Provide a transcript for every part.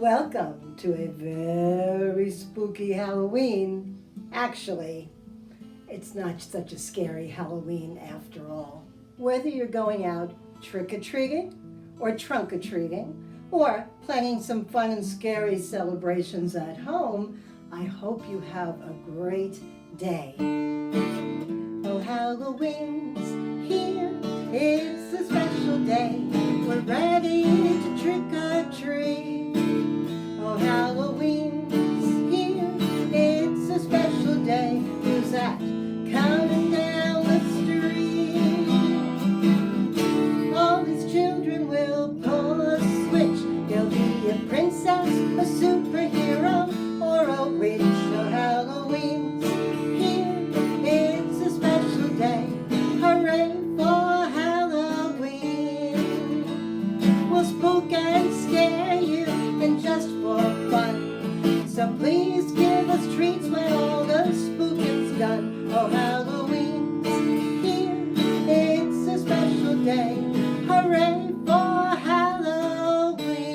Welcome to a very spooky Halloween. Actually, it's not such a scary Halloween after all. Whether you're going out trick-or-treating or trunk-or-treating or planning some fun and scary celebrations at home, I hope you have a great day. Oh, Halloween's here, it's a special day. We're ready to trick-or-treat. Oh, Halloween's here, it's a special day. Who's that counting down the street? All these children will pull a switch. They'll be a princess, a superhero, or a witch. Oh, Halloween's here, it's a special day. Hooray for Halloween. We'll spook and scare you, and just for fun. So please give us treats when all the spooking's done. Oh, Halloween's here, it's a special day. Hooray for Halloween.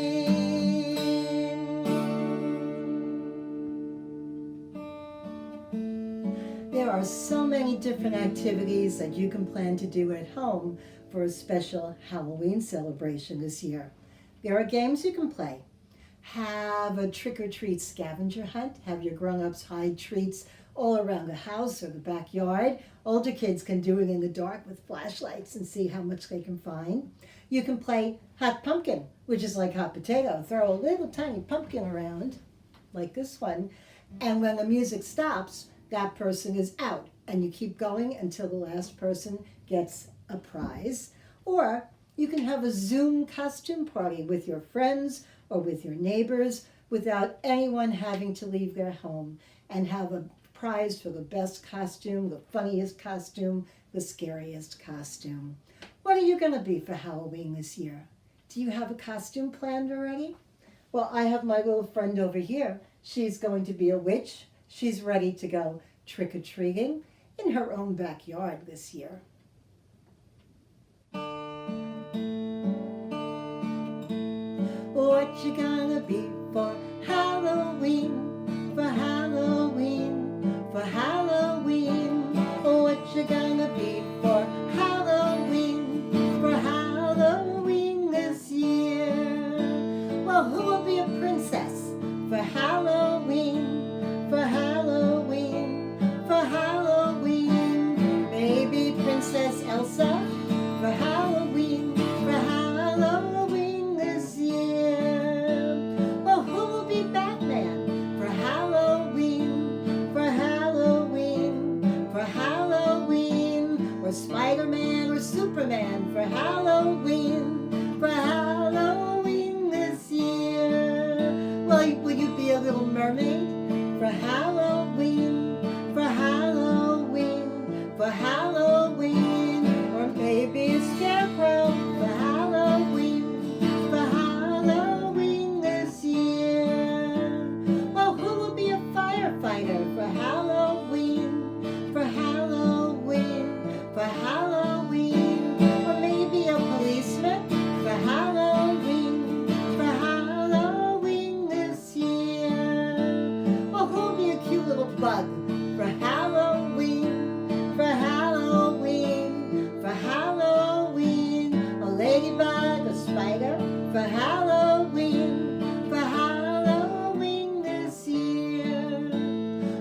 There are so many different activities that you can plan to do at home for a special Halloween celebration this year. There are games you can play. Have a trick-or-treat scavenger hunt. Have your grown-ups hide treats all around the house or the backyard. Older kids can do it in the dark with flashlights and see how much they can find. You can play hot pumpkin, which is like hot potato. Throw a little tiny pumpkin around, like this one, and when the music stops, that person is out, and you keep going until the last person gets a prize. Or you can have a Zoom costume party with your friends or with your neighbors without anyone having to leave their home, and have a prize for the best costume, the funniest costume, the scariest costume. What are you going to be for Halloween this year? Do you have a costume planned already? Well, I have my little friend over here. She's going to be a witch. She's ready to go trick-or-treating in her own backyard this year. What you gonna be for Halloween? For Halloween, for Halloween. What you gonna be for Halloween? For Halloween this year. Well, who will be a princess for Halloween? For Halloween, for Halloween. Maybe Princess Elsa for Halloween. For Halloween this year. Well, who will be Batman for Halloween? For Halloween, for Halloween. Or Spider-Man or Superman for Halloween. For Halloween this year. Well, will you be a little mermaid for Halloween? For Halloween, for Halloween. Or maybe a Scarecrow for Halloween. For Halloween this year. Well, who will be a firefighter for Halloween? For Halloween, for Halloween. Or maybe a policeman for Halloween. For Halloween this year. Well, who will be a cute little bug for Halloween? For Halloween, for Halloween. A ladybug, a spider for Halloween. For Halloween this year.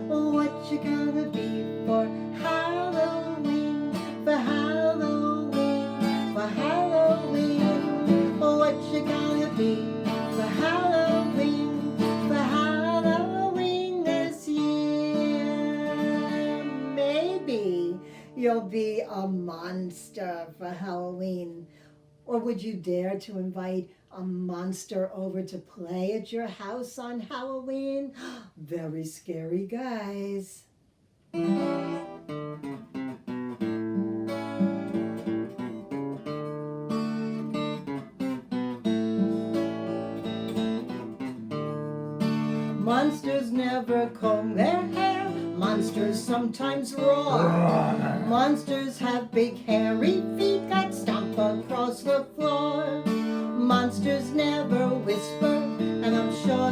What you gonna be for Halloween? For Halloween, for Halloween. What you gonna be for Halloween? For Halloween this year. Maybe you'll be a monster for Halloween. Or would you dare to invite a monster over to play at your house on Halloween? Very scary, guys. Monsters never comb their hair. Monsters sometimes roar. Monsters have big hairy feet that stomp across the floor. Monsters never whisper, and I'm sure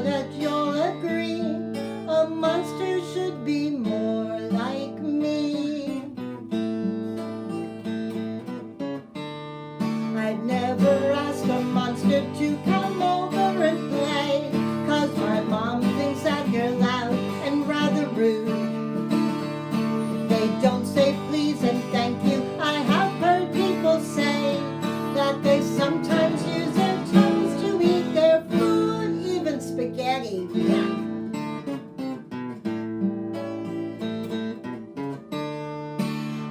Quack.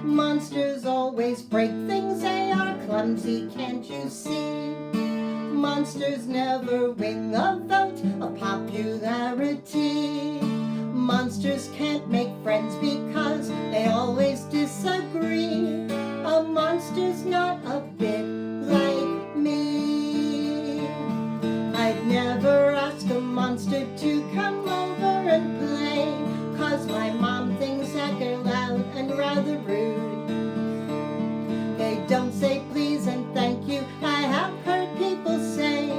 Monsters always break things, they are clumsy, can't you see? Monsters never win a vote of popularity. Monsters can't make friends because they always disagree. A monster's not a bit like me. I'd never ask a monster to come over and play, 'cause my mom thinks that they're loud and rather rude. They don't say please and thank you, I have heard people say,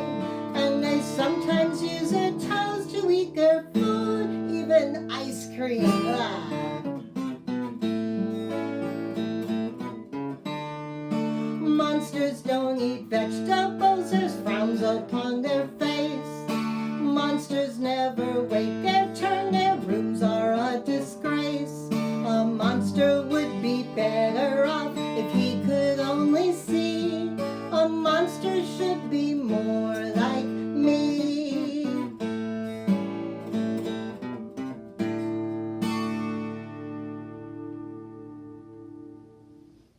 and they sometimes use their toes to eat their food, even ice cream. Monsters don't eat vegetables, there's frowns upon their face. Monsters never wait their turn, their rooms are a disgrace. A monster would be better off if he could only see. A monster should be more like me.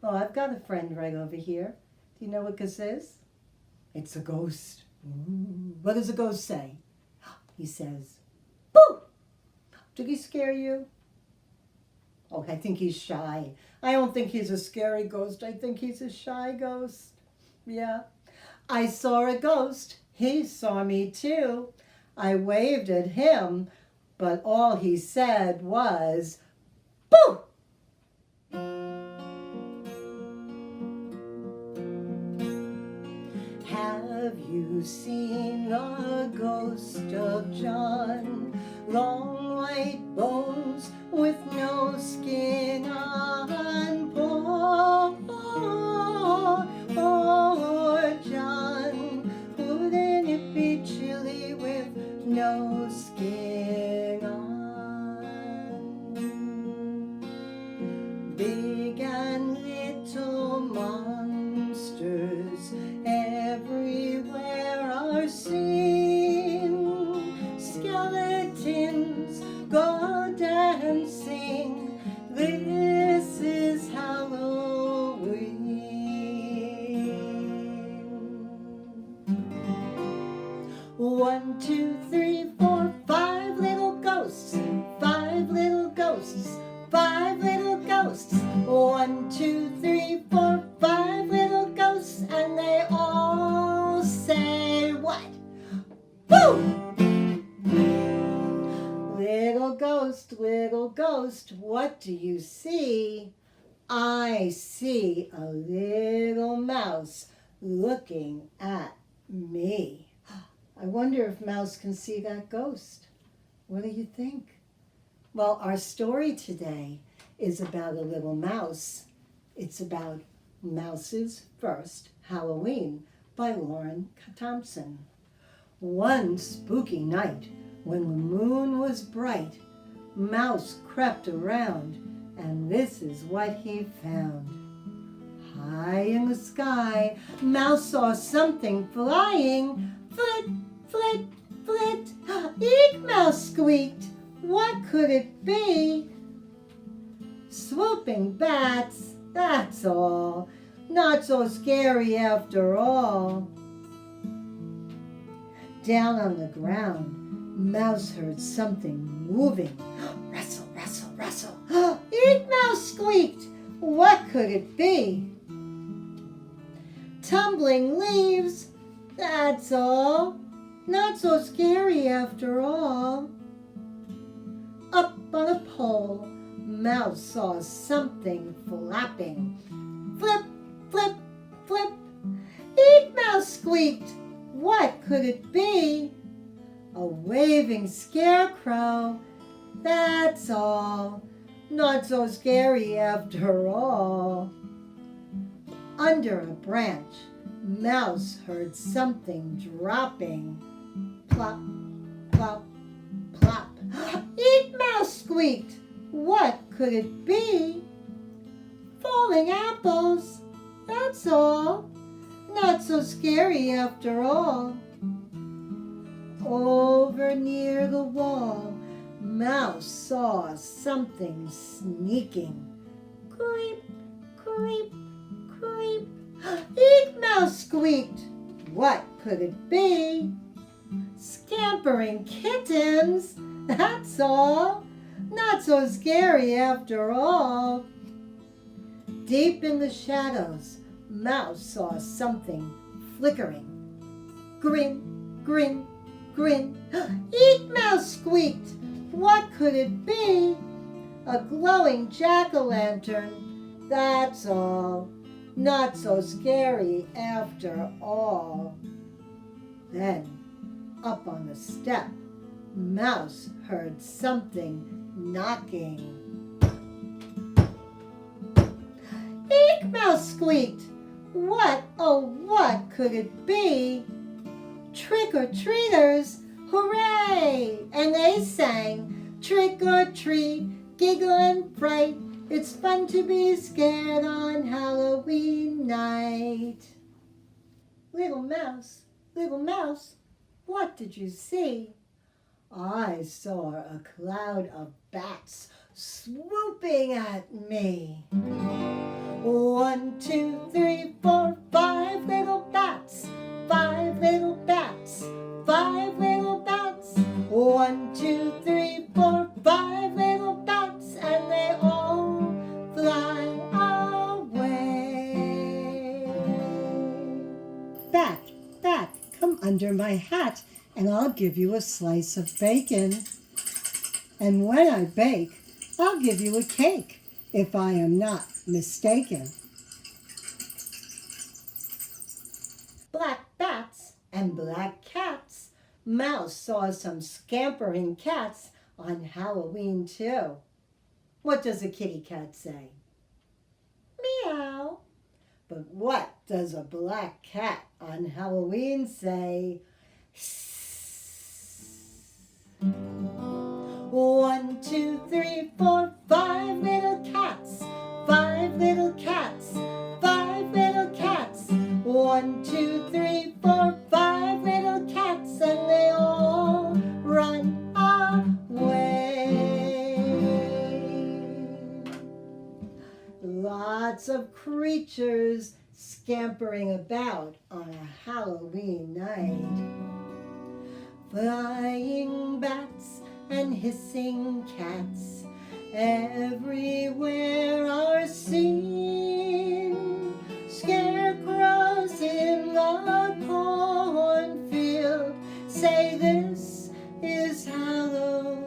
Oh, I've got a friend right over here. Do you know what this is? It's a ghost. What does a ghost say? He says, "Boo!" Did he scare you? Oh, I think he's shy. I don't think he's a scary ghost. I think he's a shy ghost. Yeah. I saw a ghost. He saw me too. I waved at him, but all he said was, "Boo!" Have you seen a ghost of John? Long white bones with no skin on. Poor John, wouldn't it be chilly with no skin on? Big and little monsters everywhere are seen. Skeletons go dancing. This is Halloween. 1, 2, 3, 4, 5 little ghosts. 5 little ghosts. 5 little ghosts. 1, 2, 3, 4, 5 little ghosts, and they all say what? Boo! Little ghost, what do you see? I see a little mouse looking at me. I wonder if Mouse can see that ghost. What do you think? Well, our story today is about a little mouse. It's about Mouse's First Halloween by Lauren Thompson. One spooky night, when the moon was bright, Mouse crept around, and this is what he found. High in the sky, Mouse saw something flying. Flit, flit, flit. Eek, Mouse squeaked. What could it be? Swooping bats, that's all. Not so scary after all. Down on the ground, Mouse heard something moving. Rustle, rustle, rustle. Eek, Mouse squeaked. What could it be? Tumbling leaves, that's all. Not so scary after all. Up on a pole, Mouse saw something flapping. Flip, flip, flip. Eek, Mouse squeaked. What could it be? A waving scarecrow, that's all. Not so scary after all. Under a branch, Mouse heard something dropping. Plop, plop, plop. Eek, Mouse squeaked. What could it be? Falling apples, that's all. Not so scary after all. Oh, over near the wall, Mouse saw something sneaking. Creep, creep, creep. Eek! Mouse squeaked. What could it be? Scampering kittens, that's all. Not so scary after all. Deep in the shadows, Mouse saw something flickering. Grin, grin, grin. Eek! Mouse squeaked. What could it be? A glowing jack-o'-lantern, that's all. Not so scary after all. Then, up on the step, Mouse heard something knocking. Eek! Mouse squeaked. What, oh what could it be? Trick-or-treaters, hooray! And they sang, trick or treat, giggle and fright. It's fun to be scared on Halloween night. Little mouse, what did you see? I saw a cloud of bats swooping at me. 1, 2, 3, 4, 5 little bats. 5 little bats. 5 little bats. 1, 2, 3, 4, 5 little bats, and they all fly away. Bat, bat, come under my hat, and I'll give you a slice of bacon. And when I bake, I'll give you a cake, if I am not mistaken. Black bats and black cats. Mouse saw some scampering cats on Halloween too. What does a kitty cat say? Meow. But what does a black cat on Halloween say? 1, 2, 3, 4, 5 little cats. 5 little cats. 5 little cats. 1, 2, 3, 4, 5 little cats, and they all run away. Lots of creatures scampering about on a Halloween night. Flying bats and hissing cats everywhere are seen. Scarecrows in the cornfield say this is Halloween.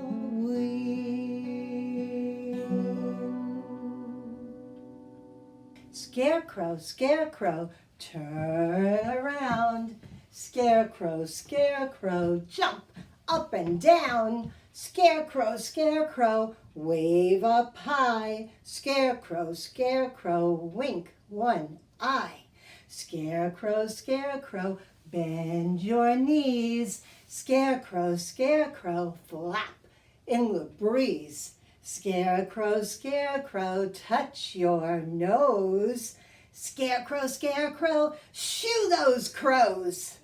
Scarecrow, Scarecrow, turn around. Scarecrow, Scarecrow, jump up and down. Scarecrow, Scarecrow, wave up high. Scarecrow, Scarecrow, wink one eye. Scarecrow, Scarecrow, bend your knees. Scarecrow, Scarecrow, flap in the breeze. Scarecrow, Scarecrow, touch your nose. Scarecrow, Scarecrow, shoo those crows.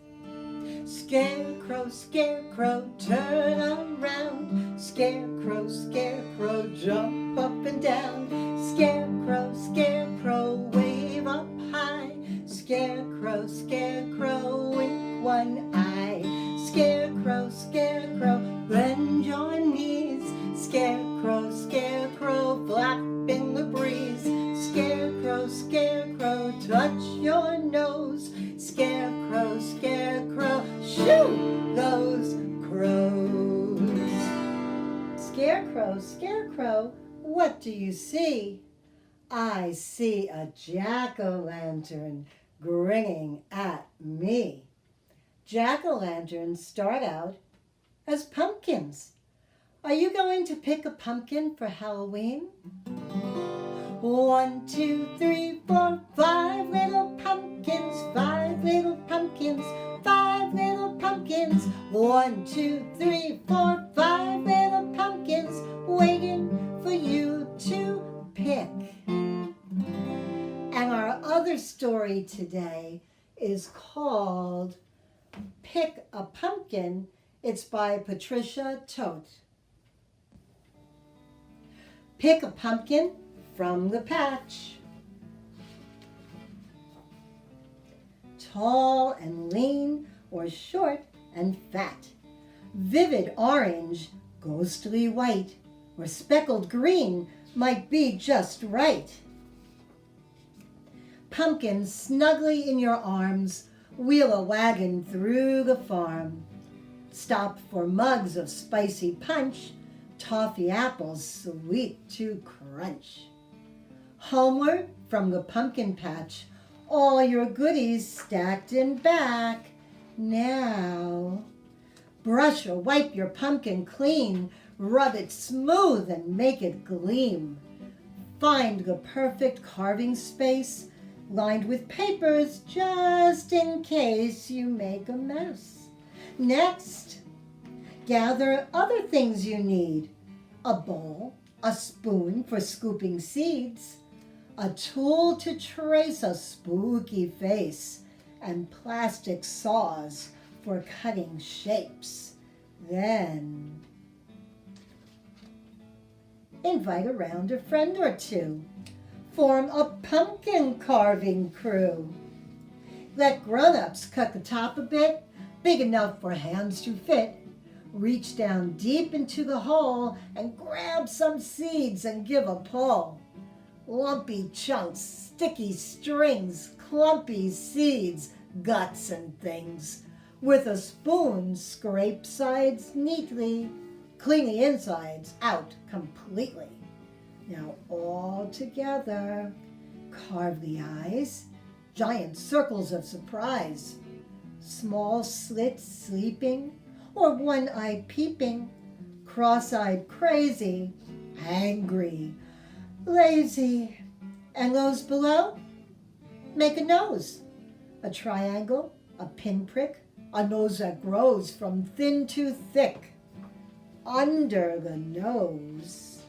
Scarecrow, Scarecrow, turn around. Scarecrow, Scarecrow, jump up and down. Scarecrow, Scarecrow, wave up high. Scarecrow, Scarecrow, wink one eye. Scarecrow, Scarecrow, bend your knees. Scarecrow, Scarecrow, flap in the breeze. Scarecrow, Scarecrow, touch your nose. Scarecrow, Scarecrow, shoo those crows. Scarecrow, Scarecrow, what do you see? I see a jack-o'-lantern grinning at me. Jack-o'-lanterns start out as pumpkins. Are you going to pick a pumpkin for Halloween? 1, 2, 3, 4, 5 little pumpkins. 5 little pumpkins. 5 little pumpkins. 1, 2, 3, 4, 5 little pumpkins waiting for you to pick. And our other story today is called Pick a Pumpkin It's by Patricia Tote. Pick a pumpkin from the patch. Tall and lean or short and fat. Vivid orange, ghostly white, or speckled green might be just right. Pumpkin snugly in your arms, wheel a wagon through the farm. Stop for mugs of spicy punch, toffee apples sweet to crunch. Homeward from the pumpkin patch, all your goodies stacked in back. Now, brush or wipe your pumpkin clean, rub it smooth and make it gleam. Find the perfect carving space, lined with papers just in case you make a mess. Next, gather other things you need. A bowl, a spoon for scooping seeds, a tool to trace a spooky face, and plastic saws for cutting shapes. Then, invite around a friend or two. Form a pumpkin carving crew. Let grown-ups cut the top a bit, big enough for hands to fit. Reach down deep into the hole and grab some seeds and give a pull. Lumpy chunks, sticky strings, clumpy seeds, guts and things. With a spoon, scrape sides neatly, clean the insides out completely. Now all together, carve the eyes, giant circles of surprise, small slits sleeping, or one eye peeping, cross-eyed crazy, angry, lazy. And those below, make a nose, a triangle, a pinprick, a nose that grows from thin to thick. Under the nose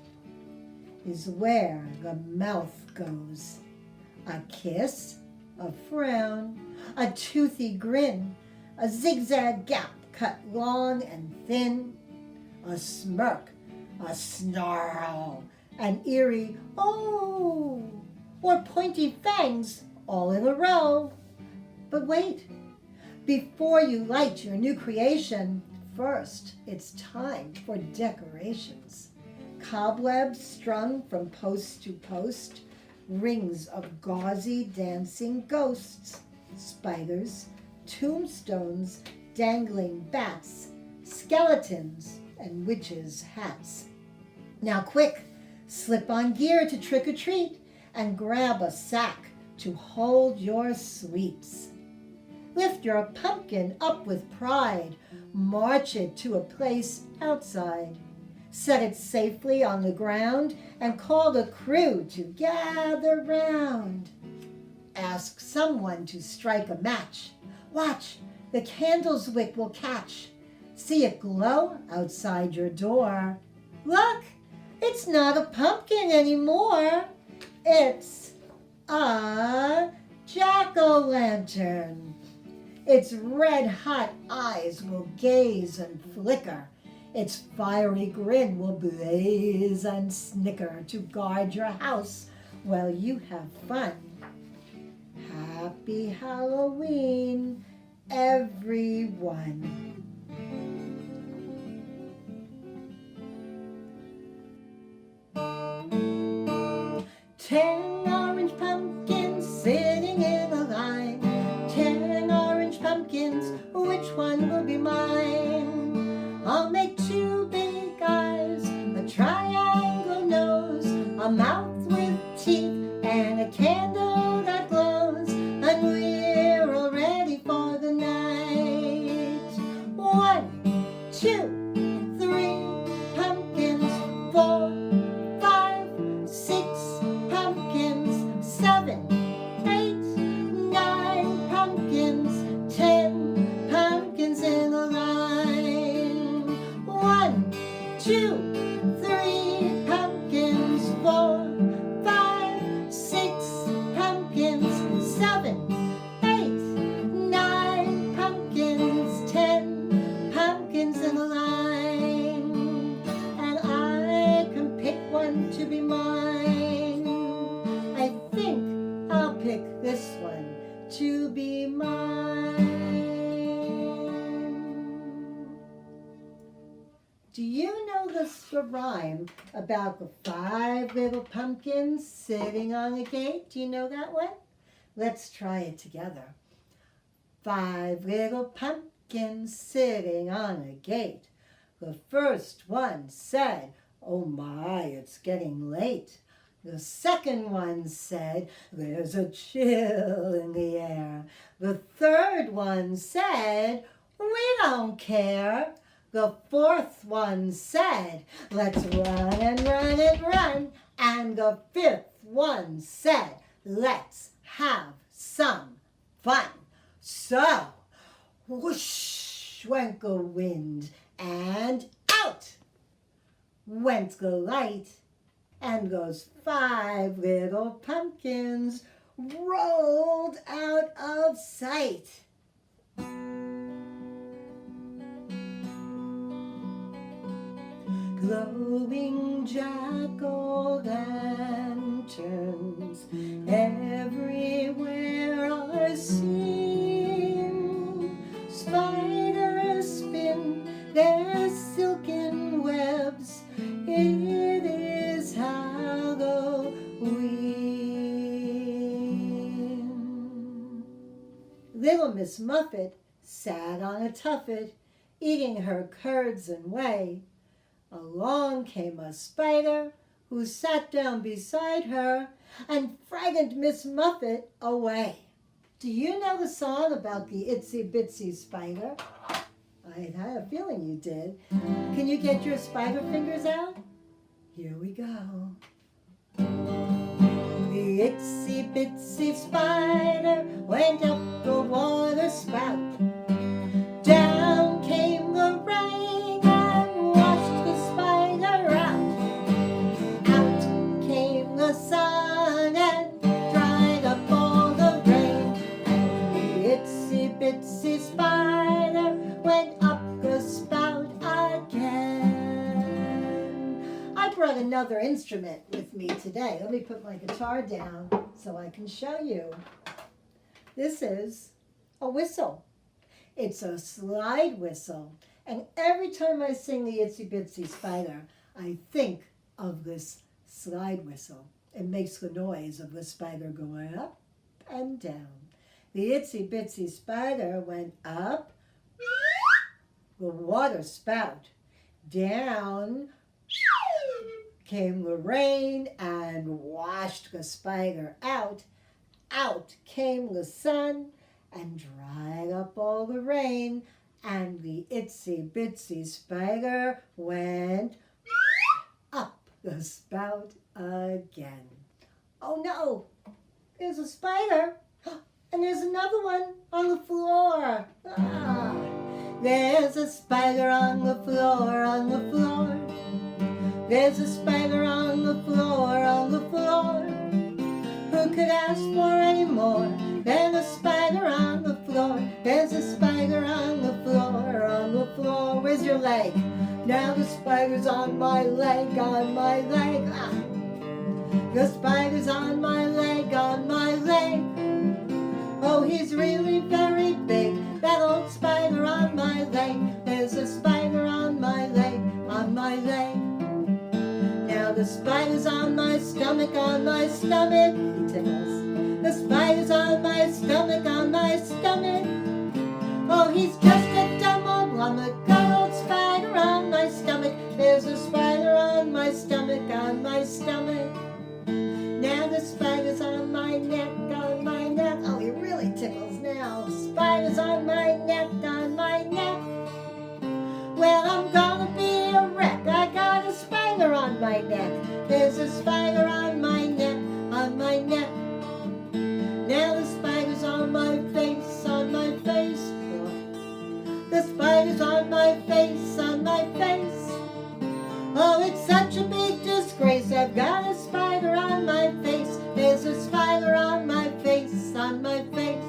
is where the mouth goes. A kiss, a frown, a toothy grin, a zigzag gap cut long and thin, a smirk, a snarl, an eerie oh, or pointy fangs all in a row. But wait, before you light your new creation, first it's time for decorations. Cobwebs strung from post to post, rings of gauzy dancing ghosts, spiders, tombstones, dangling bats, skeletons, and witches' hats. Now quick, slip on gear to trick or treat and grab a sack to hold your sweets. Lift your pumpkin up with pride, march it to a place outside. Set it safely on the ground and call the crew to gather round. Ask someone to strike a match. Watch, the candle's wick will catch. See it glow outside your door. Look, it's not a pumpkin anymore. It's a jack-o'-lantern. Its red-hot eyes will gaze and flicker. Its fiery grin will blaze and snicker to guard your house while you have fun. Happy Halloween, everyone. 10 orange pumpkins sitting in a line. 10 orange pumpkins, which one will be mine? I'll make 2 big eyes, a triangle nose, a mouth with teeth, and a candle that glows. And we're all ready for the night. 1, 2, 3 pumpkins, 4, 5, 6 pumpkins, 7, 8, 9 pumpkins, 10 pumpkins in a line. 1, 2, 3 pumpkins, 4, 5, 6 pumpkins, 7, 8, 9 pumpkins, 10 pumpkins in one to be mine. I think I'll pick this one to be mine. Do you know the rhyme about the 5 little pumpkins sitting on a gate? Do you know that one? Let's try it together. 5 little pumpkins sitting on a gate. The first one said, "Oh my, it's getting late." The second one said, "There's a chill in the air." The third one said, "We don't care." The fourth one said, "Let's run and run and run." And the fifth one said, "Let's have some fun." So, whoosh went the wind, and out went the light, and those 5 little pumpkins rolled out of sight. Glowing jack-o'-lanterns everywhere are seen. Spiders spin their silken webs. It is Halloween. Little Miss Muffet sat on a tuffet, eating her curds and whey. Along came a spider who sat down beside her and frightened Miss Muffet away. Do you know the song about the Itsy Bitsy spider? I had a feeling you did. Can you get your spider fingers out? Here we go. The Itsy Bitsy spider went up the water spout. Down came the rain and washed the spider out. Out came the sun and dried up all the rain. And the Itsy Bitsy spider went up the spout again. I brought another instrument with me today. Let me put my guitar down so I can show you. This is a whistle. It's a slide whistle. And every time I sing the Itsy Bitsy Spider, I think of this slide whistle. It makes the noise of the spider going up and down. The Itsy Bitsy Spider went up the water spout. Down came the rain and washed the spider out. Out came the sun and dried up all the rain, and the Itsy Bitsy Spider went up the spout again. Oh no, there's a spider, and there's another one on the floor. There's a spider on the floor, on the floor. There's a spider on the floor, on the floor. Who could ask for any more than a spider on the floor? There's a spider on the floor, on the floor. Where's your leg? Now the spider's on my leg, on my leg. The spider's on my leg, on my leg. Oh, he's really very big, that old spider on my leg. There's a spider on my leg, on my leg. Now the spider's on my stomach, on my stomach. Tickles. The spider's on my stomach, on my stomach. Oh, he's just a dumb old lummox, good old spider on my stomach. There's a spider on my stomach, on my stomach. Now the spider's on my neck, on my neck. Oh, he really tickles now. Spider's on my neck, on my neck. Well, I'm gonna be a wreck. I got a spider on my neck. There's a spider on my neck, on my neck. Now the spider's on my face, on my face. The spider's on my face, on my face. Oh, it's such a big disgrace. I've got a spider on my face. There's a spider on my face, on my face.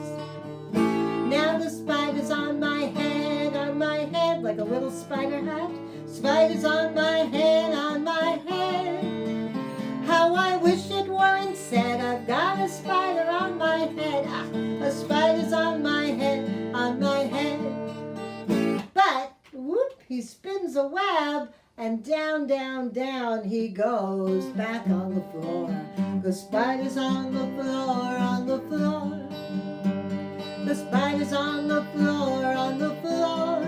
Now the spider's on my head, like a little spider hat. Spider's on my head, on my head. He spins a web, and down, down, down he goes back on the floor. The spider's on the floor, on the floor. The spider's on the floor, on the floor.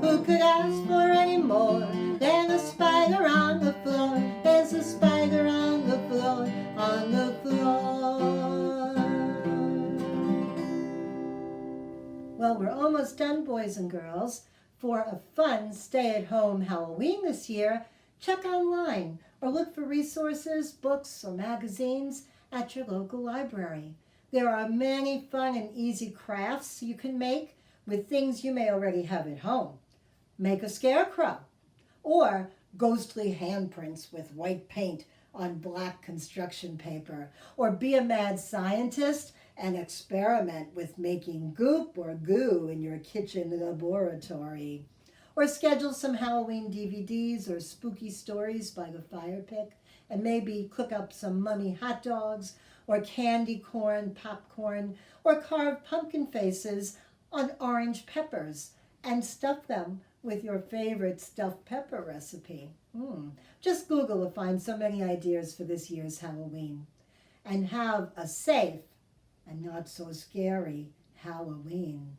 Who could ask for any more than a spider on the floor? There's a spider on the floor, on the floor. Well, we're almost done, boys and girls. For a fun stay-at-home Halloween this year, check online or look for resources, books, or magazines at your local library. There are many fun and easy crafts you can make with things you may already have at home. Make a scarecrow, or ghostly handprints with white paint on black construction paper, or be a mad scientist and experiment with making goop or goo in your kitchen laboratory. Or schedule some Halloween DVDs or spooky stories by the fire pit, and maybe cook up some mummy hot dogs or candy corn popcorn, or carve pumpkin faces on orange peppers and stuff them with your favorite stuffed pepper recipe. Just Google to find so many ideas for this year's Halloween. And have a safe and not so scary Halloween.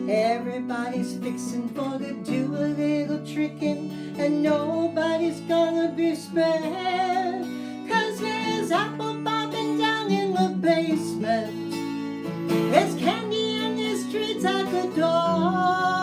Everybody's fixing for to do a little tricking, and nobody's gonna be spared. 'Cause there's apple bobbing down in the basement, there's candy and there's treats at the door.